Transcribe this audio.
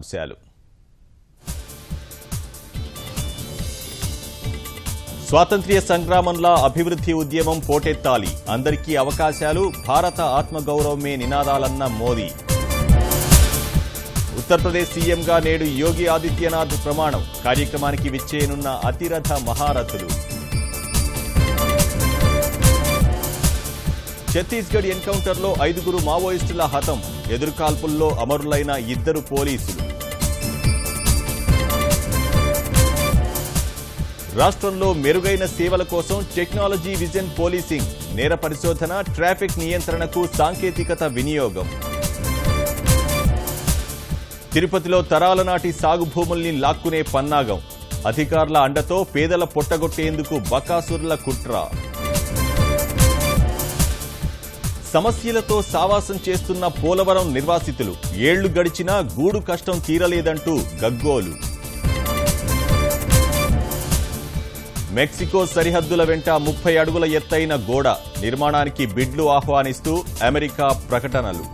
అంశాలు. స్వాతంత్ర్య సంగ్రామంలో అభివృద్ధి ఉద్యమం పోటెత్తాలి, అందరికీ అవకాశాలు, భారత ఆత్మగౌరవమే నినాదాలన్న మోదీ. ఉత్తరప్రదేశ్ సీఎంగా నేడు యోగి ఆదిత్యనాథ్ ప్రమాణం, కార్యక్రమానికి విచ్చేయనున్న అతిరథ మహారథులు. ఛత్తీస్గఢ్ ఎన్కౌంటర్లో 5 మావోయిస్టుల హతం, ఎదురుకాల్పుల్లో అమరులైన 2 పోలీసులు. రాష్ట్రంలో మెరుగైన సేవల కోసం టెక్నాలజీ విజన్ పోలీసింగ్, నేర పరిశోధన, ట్రాఫిక్ నియంత్రణకు సాంకేతికత వినియోగం. తిరుపతిలో తరాల నాటి సాగు భూముల్ని లాక్కునే పన్నాగం, అధికారుల అండతో పేదల పొట్టగొట్టేందుకు బకాసురుల కుట్ర. సమస్యలతో సావాసం చేస్తున్న పోలవరం నిర్వాసితులు, ఏళ్లు గడిచినా గూడు కష్టం తీరలేదంటూ గగ్గోలు. మెక్సికో సరిహద్దుల వెంట 30 అడుగుల ఎత్తైన గోడ నిర్మాణానికి బిడ్లు ఆహ్వానిస్తూ అమెరికా ప్రకటనలు.